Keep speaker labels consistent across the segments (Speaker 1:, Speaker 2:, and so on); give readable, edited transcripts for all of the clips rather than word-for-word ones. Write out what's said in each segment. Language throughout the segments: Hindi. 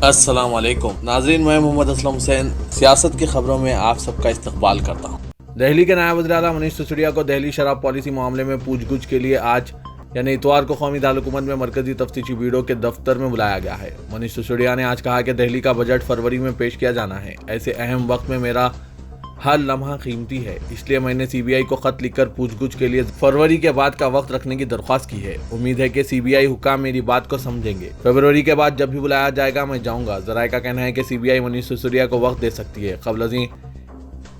Speaker 1: अस्सलाम वालेकुम नाज़रीन, मैं मोहम्मद असलम हुसैन सियासत की खबरों में आप सबका इस्तकबाल करता हूँ। दिल्ली के नायब वज़ीर आला मनीष सिसोदिया को दिल्ली शराब पॉलिसी मामले में पूछगछ के लिए आज यानी इतवार को कौमी दारुल-हुकूमत में मरकजी तफ्तीशी ब्यूरो के दफ्तर में बुलाया गया है। मनीष सिसोदिया ने आज कहा कि दिल्ली का बजट फरवरी में पेश किया जाना है। ऐसे अहम वक्त में मेरा हर लम्हा कीमती है, इसलिए मैंने सीबीआई को खत लिखकर पूछगछ के लिए फरवरी के बाद का वक्त रखने की दरख्वास्त की है। उम्मीद है कि सीबीआई हुक्काम मेरी बात को समझेंगे। फरवरी के बाद जब भी बुलाया जाएगा मैं जाऊंगा। जराये का कहना है कि सीबीआई मनीष सिसोदिया को वक्त दे सकती है। कबल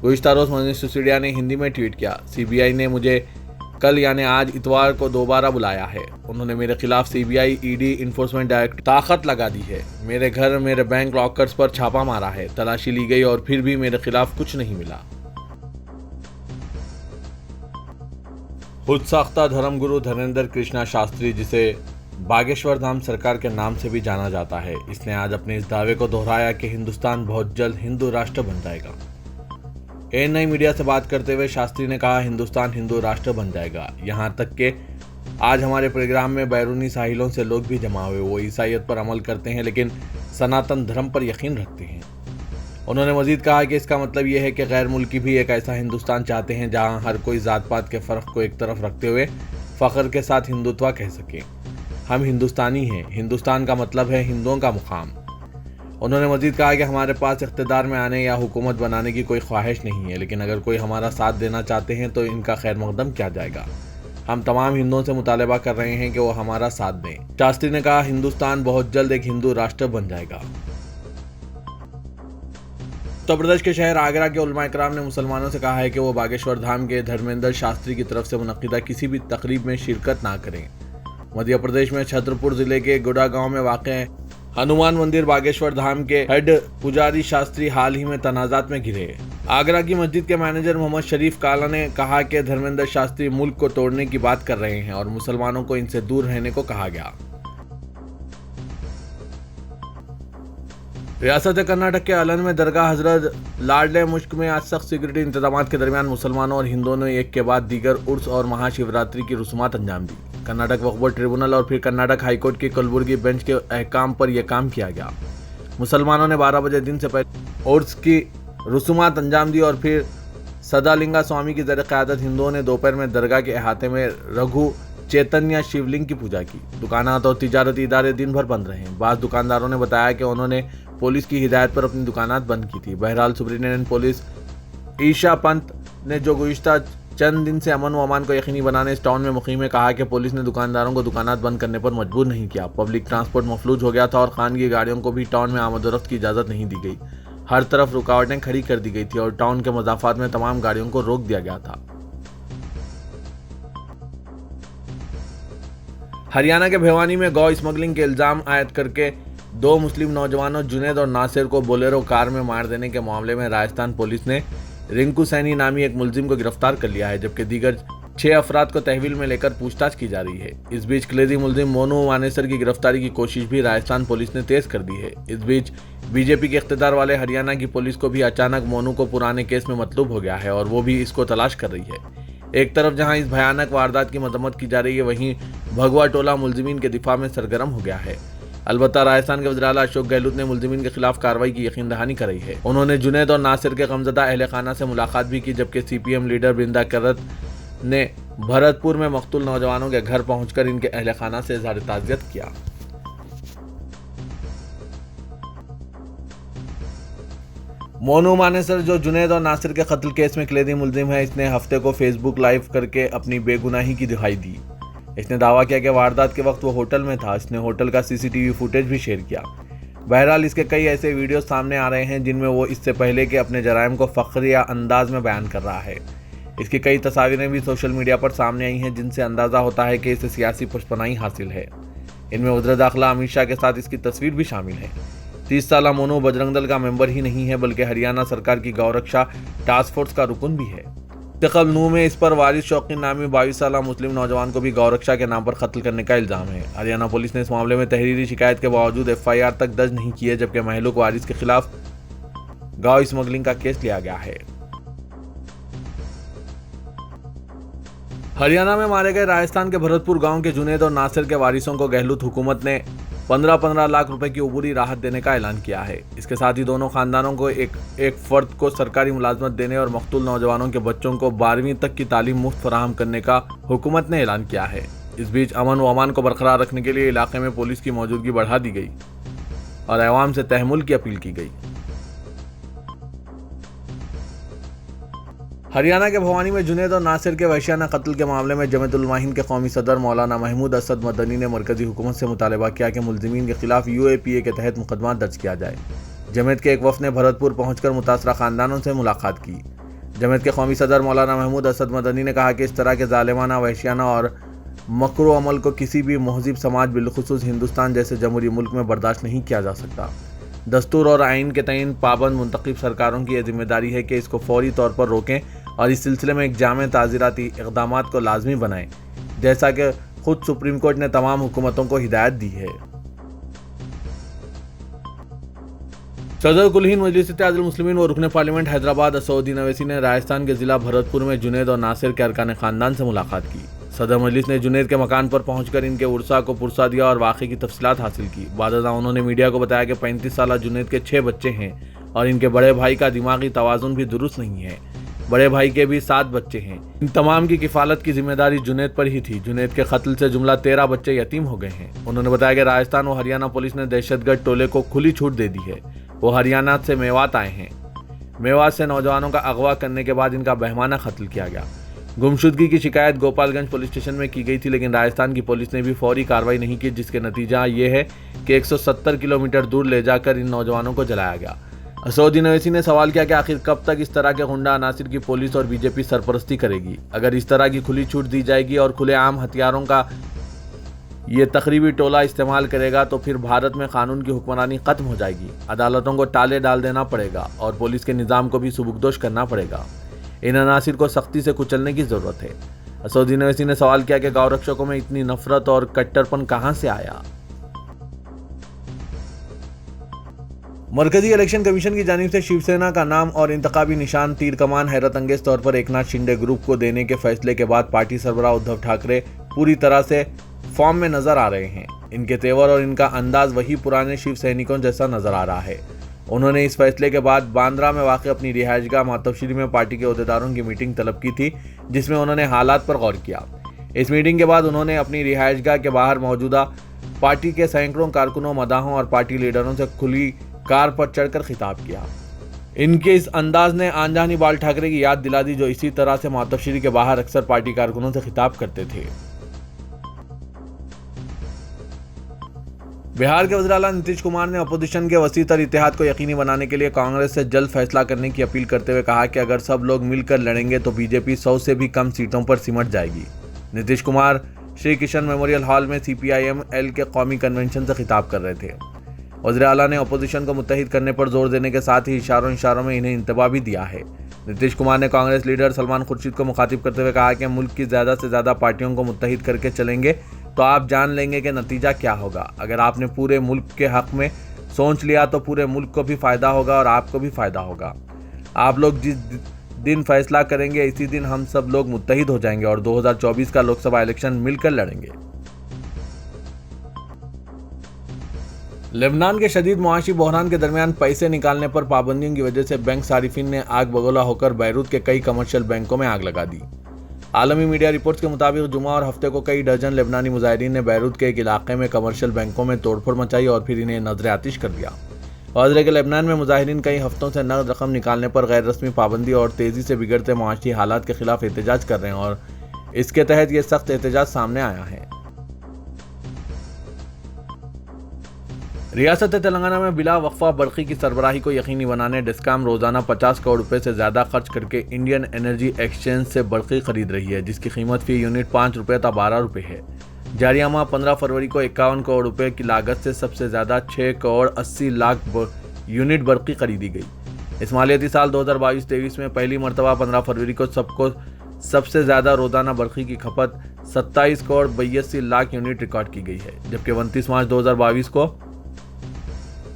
Speaker 1: गुज़िश्ता रोज मनीष सिसोदिया ने हिंदी में ट्वीट किया, सीबीआई ने मुझे कल यानी आज इतवार को दोबारा बुलाया है। उन्होंने मेरे खिलाफ सीबीआई, ईडी, इन्फोर्समेंट डायरेक्टर ताकत लगा दी है। मेरे घर, मेरे बैंक लॉकर्स पर छापा मारा है, तलाशी ली गई और फिर भी मेरे खिलाफ कुछ नहीं मिला। खुद साख्ता धर्मगुरु धर्मेंद्र कृष्णा शास्त्री, जिसे बागेश्वर धाम सरकार के नाम से भी जाना जाता है, इसने आज अपने इस दावे को दोहराया कि हिंदुस्तान बहुत जल्द हिंदू राष्ट्र बन जाएगा। एएनआई मीडिया से बात करते हुए शास्त्री ने कहा, हिंदुस्तान हिंदू राष्ट्र बन जाएगा। यहाँ तक कि आज हमारे प्रोग्राम में बैरूनी साहिलों से लोग भी जमा हुए। वो ईसाईयत पर अमल करते हैं लेकिन सनातन धर्म पर यकीन रखते हैं। उन्होंने मजीद कहा कि इसका मतलब यह है कि गैर मुल्की भी एक ऐसा हिंदुस्तान चाहते हैं जहाँ हर कोई जात पात के फ़र्क को एक तरफ रखते हुए फ़ख्र के साथ हिंदुत्व कह सके। हम हिंदुस्तानी हैं। हिंदुस्तान का मतलब है हिंदुओं का मुकाम। उन्होंने मजीद कहा कि हमारे पास इख्तिदार में आने या हुकूमत बनाने की कोई ख्वाहिश नहीं है, लेकिन अगर कोई हमारा साथ देना चाहते हैं तो इनका खैर मकदम किया जाएगा। हम तमाम हिंदुओं से मुतालबा कर रहे हैं कि वो हमारा साथ दें। शास्त्री ने कहा, हिंदुस्तान बहुत जल्द एक हिंदू राष्ट्र बन जाएगा। उत्तर प्रदेश के शहर आगरा के उलमा इकराम ने मुसलमानों से कहा है कि वो बागेश्वर धाम के धर्मेंद्र शास्त्री की तरफ से मुनक्किदा किसी भी तकरीब में शिरकत ना करें। मध्य प्रदेश में छतरपुर जिले के गुड़ा गांव में वाक़ हनुमान मंदिर बागेश्वर धाम के हेड पुजारी शास्त्री हाल ही में तनाजात में घिरे। आगरा की मस्जिद के मैनेजर मोहम्मद शरीफ काला ने कहा कि धर्मेंद्र शास्त्री मुल्क को तोड़ने की बात कर रहे हैं और मुसलमानों को इनसे दूर रहने को कहा गया। रियासत कर्नाटक के अलन में दरगाह हजरत लाडले मुश्क में आज सख्त सिक्योरिटी इंतजाम के दरमियान मुसलमानों और हिंदुओं ने एक के बाद दीगर उर्स और महाशिवरात्रि की रस्मात अंजाम दी। कर्नाटक वक्फ बोर्ड ट्रिब्यूनल और फिर कर्नाटक हाईकोर्ट की कलबुर्गी बेंच के अहकाम पर यह काम किया गया। मुसलमानों ने 12 बजे दिन से पहले उर्स की रस्मात अंजाम दी और फिर सदालिंगा स्वामी की ज़रिए क़यादत हिंदुओं ने दोपहर में दरगाह के अहाते में रघु चैतन्य शिवलिंग की पूजा की। दुकानात और तिजारती इदारे दिन भर बंद रहे। बाज़ दुकानदारों ने बताया कि उन्होंने पुलिस की हिदायत पर अपनी दुकानात बंद की थी। बहरहाल सुप्रिंटेंडेंट पुलिस ईशा पंत ने जो गुज़िश्ता चंद दिन से अमन व अमान को यकीनी बनाने इस टाउन में मुक़ीम है, कहा कि पुलिस ने दुकानदारों को दुकानात बंद करने पर मजबूर नहीं किया। पब्लिक ट्रांसपोर्ट मफलूज हो गया था और खानगी गाड़ियों को भी टाउन में आमद-ओ-रफ्त की इजाज़त नहीं दी गई। हर तरफ रुकावटें खड़ी कर दी गई थी और टाउन के मज़ाफ़ात में तमाम गाड़ियों को रोक दिया गया था। हरियाणा के भिवानी में गौ स्मगलिंग के इल्ज़ाम आयद करके 2 मुस्लिम नौजवानों जुनैद और नासिर को बोलेरो कार में मार देने के मामले में राजस्थान पुलिस ने रिंकू सैनी नामी एक मुलजिम को गिरफ्तार कर लिया है, जबकि दीगर 6 अफराद को तहवील में लेकर पूछताछ की जा रही है। इस बीच क्लेजी मुलजिम मोनू वानेसर की गिरफ्तारी की कोशिश भी राजस्थान पुलिस ने तेज कर दी है। इस बीच बीजेपी के इख्तिदार वाले हरियाणा की पुलिस को भी अचानक मोनू को पुराने केस में मतलूब हो गया है और वो भी इसको तलाश कर रही है। एक तरफ जहां इस भयानक वारदात की मजम्मत की जा रही है, वहीं भगवा टोला मुलजिमीन के दिफा में सरगर्म हो गया है। अलबत्ता राजस्थान के वज़ीर आला अशोक गहलोत ने मुलजिमीन के खिलाफ कार्रवाई की यकीन दहानी कराई है। उन्होंने जुनैद और नासिर के गमज़दा अहले खाना से मुलाकात भी की, जबकि सीपीएम लीडर बृंदा करत ने भरतपुर में मकतूल नौजवानों के घर पहुंचकर इनके अहले खाना से इज़हार ताज़ियत किया। मोनू मानेसर, जो जुनैद और नासिर के कत्ल केस में क्लेदी मुलजिम है, इसने हफ्ते को फेसबुक लाइव करके अपनी बेगुनाही की दिखाई दी। इसने दावा किया कि वारदात के वक्त वो होटल में था। इसने होटल का सीसीटीवी फुटेज भी शेयर किया। बहरहाल इसके कई ऐसे वीडियो सामने आ रहे हैं जिनमें वो इससे पहले के अपने जराइम को फ़ख्रिया अंदाज में बयान कर रहा है। इसकी कई तस्वीरें भी सोशल मीडिया पर सामने आई हैं जिनसे अंदाज़ा होता है कि इसे सियासी पुष्पनाई हासिल है। इनमें वज़ीर दाखिला अमित शाह के साथ इसकी तस्वीर भी शामिल है। 30 साला मोनू बजरंग दल का मेंबर ही नहीं है बल्कि हरियाणा सरकार की गौरक्षा टास्क फोर्स का रुकन भी है। कल नू में इस पर वारिस शौकीन नामी 22 साला मुस्लिम नौजवान को भी गौरक्षा के नाम पर कत्ल करने का इल्ज़ाम है। हरियाणा पुलिस ने इस मामले में तहरीरी शिकायत के बावजूद FIR तक दर्ज नहीं की है, जबकि महलूक वारिस के खिलाफ गौ स्मगलिंग का केस लिया गया है। हरियाणा में मारे गए राजस्थान के भरतपुर गांव के जुनैद और नासिर के वारिसों को गहलोत हुकूमत ने 15-15 लाख रुपए की अबूरी राहत देने का ऐलान किया है। इसके साथ ही दोनों खानदानों को एक फर्द को सरकारी मुलाजमत देने और मकतूल नौजवानों के बच्चों को 12वीं तक की तालीम मुफ्त फराहम करने का हुकूमत ने ऐलान किया है। इस बीच अमन व अमान को बरकरार रखने के लिए इलाके में पुलिस की मौजूदगी बढ़ा दी गई और अवाम से तहम्मुल की अपील की गई। हरियाणा के भवानी में जुनैद और नासिर के वहशियाना कत्ल के मामले में जमीयतुल उलमा के कौमी सदर मौलाना महमूद असद मदनी ने मरकजी हुकूमत से मुतालबा किया कि मुल्जिमीन के खिलाफ UAPA के तहत मुकदमा दर्ज किया जाए। जमीयत के एक वफ़द ने भरतपुर पहुंचकर मुतासरा खानदानों से मुलाकात की। जमीयत के कौमी सदर मौलाना महमूद असद मदनी ने कहा कि इस तरह के जालिमाना, वहशियाना और मकरू अमल को किसी भी महज़िब समाज, बिलखुसूस हिंदुस्तान जैसे जमहूरी मुल्क में बर्दाश्त नहीं किया जा सकता। दस्तूर और आइन के तयन पाबंद मुंतखब सरकारों की यह जिम्मेदारी है कि इसको फौरी तौर पर रोकें और इस सिलसिले में एक जामे ताज़ीराती इक़दामात को लाजमी बनाएं, जैसा कि खुद सुप्रीम कोर्ट ने तमाम हुकूमतों को हिदायत दी है। सदर कुल हिंद मजलिस इत्तेहादुल मुस्लिमीन व रुकन पार्लियामेंट हैदराबाद असदुद्दीन अवैसी ने राजस्थान के जिला भरतपुर में जुनैद और नासिर के अरकान खानदान से मुलाकात की। सदर मजलिस ने जुनैद के मकान पर पहुंचकर इनके उर्सा को पुरसा दिया और वाक़े की तफसीलात हासिल की। बादशाह उन्होंने मीडिया को बताया कि 35 साल जुनैद के 6 बच्चे हैं और इनके बड़े भाई का दिमागी तवाज़ुन भी दुरुस्त नहीं है। बड़े भाई के भी 7 बच्चे हैं। इन तमाम की किफ़ालत की जिम्मेदारी जुनैद पर ही थी। जुनैद के कत्ल से जुमला 13 बच्चे यतीम हो गए हैं। उन्होंने बताया कि राजस्थान और हरियाणा पुलिस ने दहशतगर्द टोले को खुली छूट दे दी है। वो हरियाणा से मेवात आए हैं। मेवात से नौजवानों का अगवा करने के बाद इनका बहमाना कत्ल किया गया। गुमशुदगी की शिकायत गोपालगंज पुलिस स्टेशन में की गई थी, लेकिन राजस्थान की पुलिस ने भी फौरी कार्रवाई नहीं की, जिसके नतीजा ये है कि 170 किलोमीटर दूर ले जाकर इन नौजवानों को जलाया गया। असदुद्दीन अवैसी ने सवाल किया कि आखिर कब तक इस तरह के गुंडा अनासिर की पुलिस और बीजेपी सरपरस्ती करेगी। अगर इस तरह की खुली छूट दी जाएगी और खुलेआम हथियारों का ये तकरीबी टोला इस्तेमाल करेगा तो फिर भारत में कानून की हुक्मरानी खत्म हो जाएगी। अदालतों को टाले डाल देना पड़ेगा और पुलिस के निज़ाम को भी सुबुकदोश करना पड़ेगा। इन अनासिर को सख्ती से कुचलने की ज़रूरत है। असदुद्दीन अवैसी ने सवाल किया कि गौ रक्षकों में इतनी नफरत और कट्टरपन कहाँ से आया। मरकजी इलेक्शन कमीशन की जानिब से शिवसेना का नाम और इंतखाबी निशान तीर कमान हैरत अंगेज तौर पर एकनाथ शिंदे ग्रुप को देने के फैसले के बाद पार्टी सरबराह उद्धव ठाकरे पूरी तरह से फॉर्म में नजर आ रहे हैं। इनके तेवर और इनका अंदाज वही पुराने शिव सैनिकों जैसा नजर आ रहा है। उन्होंने इस फैसले के बाद बांद्रा में वाक़ अपनी रिहायशगाह मातबश्री में पार्टी के अहदेदारों की मीटिंग तलब की थी, जिसमें उन्होंने हालात पर गौर किया। इस मीटिंग के बाद उन्होंने अपनी रिहायशगाह के बाहर मौजूदा पार्टी के सैकड़ों कारकुनों, मदाहों और पार्टी लीडरों से खुली कार पर चढ़कर खिताब किया। इनके इस अंदाज ने आंजानी बाल ठाकरे की याद दिला दी, जो इसी तरह से मातबश्री के बाहर अक्सर पार्टी कारकुनों से खिताब करते थे। बिहार के वज़ीर आला नीतीश कुमार ने अपोजिशन के वसीतर इत्तेहाद को यकीनी बनाने के लिए कांग्रेस से जल्द फैसला करने की अपील करते हुए कहा कि अगर सब लोग मिलकर लड़ेंगे तो बीजेपी 100 से भी कम सीटों पर सिमट जाएगी। नीतीश कुमार श्री किशन मेमोरियल हॉल में CPIM-L के कौमी कन्वेंशन से खिताब कर रहे थे। वज़ीर आला ने अपोजिशन को मुत्तहिद करने पर जोर देने के साथ ही इशारों में इन्हें इंतबाह भी दिया है। नीतीश कुमार ने कांग्रेस लीडर सलमान खुर्शीद को मुखातिब करते हुए कहा कि मुल्क की ज़्यादा से ज़्यादा पार्टियों को मुत्तहिद करके चलेंगे तो आप जान लेंगे कि नतीजा क्या होगा। अगर आपने पूरे मुल्क के हक में सोच लिया तो पूरे मुल्क को भी फ़ायदा होगा और आपको भी फ़ायदा होगा। आप लोग जिस दिन फैसला करेंगे इसी दिन हम सब लोग मुत्तहिद हो जाएंगे और 2024 का लोकसभा इलेक्शन मिलकर लड़ेंगे। लेबनान के शदीद मुआशी बहरान के दरमियान पैसे निकालने पर पाबंदियों की वजह से बैंक सारिफिन ने आग बगोला होकर बैरूत के कई कमर्शियल बैंकों में आग लगा दी। आलमी मीडिया रिपोर्ट्स के मुताबिक जुमा और हफ्ते को कई दर्जन लेबनानी मुजाहिरीन ने बैरूत के एक इलाके में कमर्शियल बैंकों में तोड़फोड़ मचाई और फिर इन्हें नजर आतिश कर दिया। वाज़ेह कि लेबनान में मुजाहिरीन कई हफ्तों से नकद रकम निकालने पर गैर रस्मी पाबंदी और तेज़ी से बिगड़ते मुआशी हालात के खिलाफ एहतजाज कर रहे हैं और इसके तहत ये सख्त एहतजाज सामने आया है। रियासत तेलंगाना में बिला वक्फा बरक़ी की सरबराही को यकीनी बनाने डिस्कॉम रोजाना 50 करोड़ रुपए से ज़्यादा खर्च करके इंडियन एनर्जी एक्सचेंज से बरक़ी खरीद रही है, जिसकी कीमत फी यूनिट 5 रुपये था 12 रुपये है। जारिया माह 15 फरवरी को 51 करोड़ रुपए की लागत से सबसे ज़्यादा 6 करोड़ 80 लाख यूनिट बरक़ी खरीदी गई। इस मालियाती साल 2022-23 में पहली मरतबा 15 फरवरी को सबसे ज़्यादा रोजाना बरक़ी की खपत 27 करोड़ 82 लाख यूनिट रिकॉर्ड की गई है, जबकि 29 मार्च 2022 को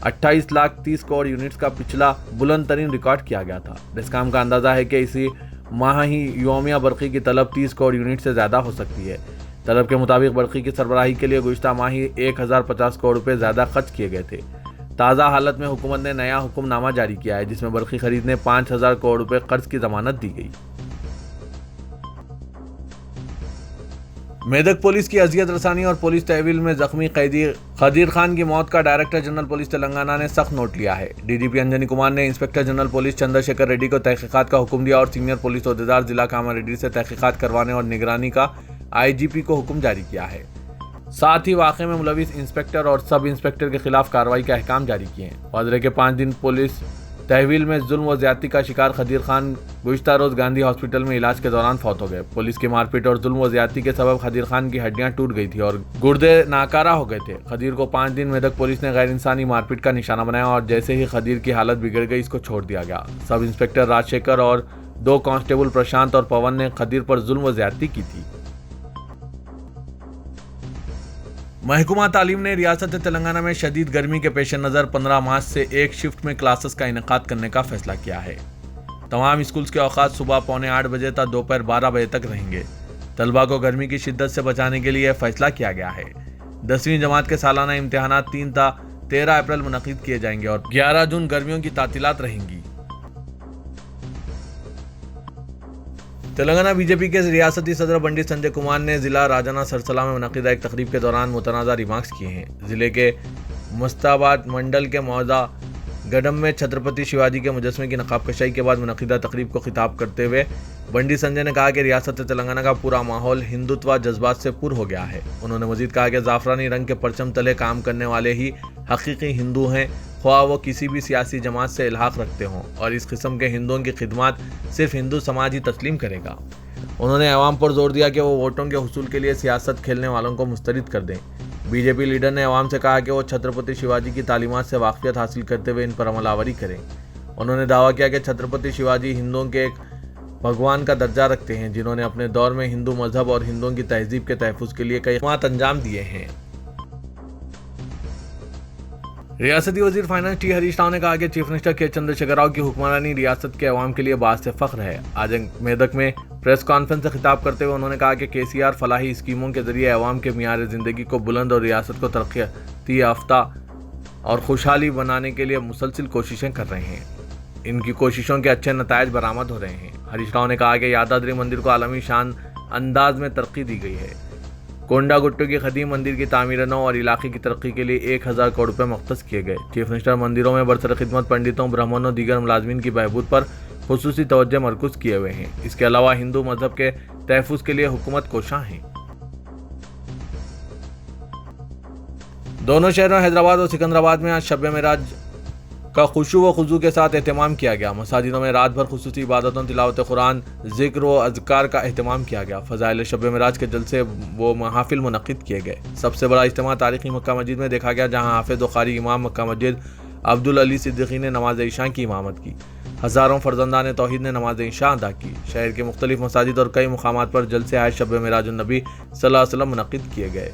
Speaker 1: 28 लाख 30 करोड़ यूनिट्स का पिछला बुलंद तरीन रिकॉर्ड किया गया था। डिस्कॉम का अंदाजा है कि इसी माह ही योमिया बरक़ी की तलब 30 करोड़ यूनिट से ज़्यादा हो सकती है। तलब के मुताबिक बरक़ी की सरबराही के लिए गुज़िश्ता माह ही 1050 करोड़ रुपए ज़्यादा खर्च किए गए थे। ताज़ा हालत में हुकूमत ने नया हुक्मनामा जारी किया है, जिसमें बरक़ी खरीदने 5000 करोड़ रुपए कर्ज की जमानत दी गई। मेदक पुलिस की अजियत रसानी और पुलिस तहवील में जख्मी कैदी खदीर खान की मौत का डायरेक्टर जनरल पुलिस तेलंगाना ने सख्त नोट लिया है। डीजीपी अंजनी कुमार ने inspector general police Chandrashekhar Reddy को तहकीकात का हुक्म दिया और सीनियर पुलिस ओहदेदार जिला कामारेड्डी से तहकीकात करवाने और निगरानी का आईजीपी को हुक्म जारी किया है। साथ ही वाक़े में मुलविस इंस्पेक्टर और सब इंस्पेक्टर के खिलाफ कार्रवाई के अहकाम जारी किए हैं। गुज़रे के 5 दिन पुलिस तहवील में जुल्म व ज्यादती का शिकार खदीर खान गुज़िश्ता रोज गांधी हॉस्पिटल में इलाज के दौरान फौत हो गए। पुलिस की मारपीट और जुल्म व ज्यादती के सबब खदीर खान की हड्डियां टूट गई थी और गुर्दे नाकारा हो गए थे। खदीर को 5 दिन मेदक पुलिस ने गैर इंसानी मारपीट का निशाना बनाया और जैसे ही खदीर की हालत बिगड़ गई, इसको छोड़ दिया गया। सब इंस्पेक्टर राजशेखर और 2 कांस्टेबल प्रशांत और पवन ने खदीर पर जुल्म व ज्यादती की थी। महकमा तालीम ने रियासत तेलंगाना में शदीद गर्मी के पेश नज़र 15 मार्च से एक शिफ्ट में क्लासेस का इनेकाद करने का फैसला किया है। तमाम स्कूल्स के औकात सुबह 7:45 बजे तक दोपहर 12 बजे तक रहेंगे। तलबा को गर्मी की शिद्दत से बचाने के लिए फैसला किया गया है। 10वीं जमात के सालाना इम्तिहानात 3 ta 13 अप्रैल मुनक़िद किए जाएंगे और 11 जून गर्मियों की तातीलात रहेंगी। तेलंगाना बीजेपी के रियासती सदर बंडी संजय कुमार ने जिला राजाना सरसला में मुनक़िदा एक तकरीब के दौरान मुतनाज़ा रिमार्क्स किए हैं। जिले के मुस्ताबाद मंडल के मौजा गडम में छत्रपति शिवाजी के मुजस्मे की नकाबकशाई के बाद मुनक़िदा तकरीब को खिताब करते हुए बंडी संजय ने कहा कि रियासत तेलंगाना का पूरा माहौल हिंदुत्व जज्बात से पुर हो गया है। उन्होंने मजीद कहा कि ज़ाफ़रानी रंग के परचम तले काम करने वाले ही हकीकी हिंदू हैं, ख्वाह वो किसी भी सियासी जमात से इल्हाक रखते हों, और इस किस्म के हिंदुओं की खिदमत सिर्फ हिंदू समाज ही तस्लीम करेगा। उन्होंने अवाम पर जोर दिया कि वो वोटों के हुसूल के लिए सियासत खेलने वालों को मुस्तरद कर दें। बीजेपी लीडर ने अवाम से कहा कि वो छत्रपति शिवाजी की तालीमात से वाक़फियत हासिल करते हुए इन पर अमलावरी करें। उन्होंने दावा किया कि छत्रपति शिवाजी हिंदुओं के एक भगवान का दर्जा रखते हैं, जिन्होंने अपने दौर में हिंदू मजहब और हिंदुओं की तहजीब के तहफ़्फ़ुज़ के लिए कई खिदमात अंजाम दिए हैं। रियासती वजीर फाइनेंस टी हरीश राव ने कहा कि चीफ मिनिस्टर के चंद्रशेखर राव की हुक्मरानी रियासत के अवाम के लिए बात से फ़ख्र है। आज मेदक में प्रेस कॉन्फ्रेंस से खिताब करते हुए उन्होंने कहा कि केसीआर फलाही स्कीमों के जरिए अवाम के मियार ज़िंदगी को बुलंद और रियासत को तरक्की याफ्ता और खुशहाली बनाने के लिए मुसलसिल कोशिशें कर रहे हैं। इनकी कोशिशों के अच्छे नतायज बरामद हो रहे हैं। हरीश राव ने कहा कि यादाद्री मंदिर को आलमी शान अंदाज में तरक्की दी गई है। कोंडा गुट्टू की खदीम मंदिर की तामीर नौ और इलाके की तरक्की के लिए 1000 करोड़ रुपये मुख्तस किए गए। चीफ मिनिस्टर मंदिरों में बरसर खिदमत पंडितों, ब्राह्मणों, दीगर मुलाजमीन की बहबूद पर खुसूसी तवज्जो मरकूज किए हुए हैं। इसके अलावा हिंदू मजहब के तहफ़्फ़ुज़ के लिए हुकूमत कोशां है। दोनों शहरों हैदराबाद और सिकंदराबाद में आज शब मेराज का खुशू व खुजू के साथ एहतमाम किया गया। मसाजिदों में रात भर खुसूसी इबादतों, तिलावत कुरान, जिक्र व अज़कार का एहतमाम किया गया। फ़ज़ाइल शब मेराज के जलसे व महाफिल मुनक़िद किए गए। सबसे बड़ा इज्तिमा तारीख़ी मक्का मस्जिद में देखा गया, जहाँ हाफ़िज़ व क़ारी इमाम मक्का मस्जिद अब्दुल अली सिद्दीक़ी ने नमाज इशा की इमामत की। हज़ारों फ़र्जंदान तौहीद ने नमाज इशा अदा की। शहर के मुख्तलिफ़ मसाजिद और कई मुक़ामात पर जलसे आए शब मेराज नबी सल्लल्लाहु अलैहि वसल्लम मुनक़िद किए गए।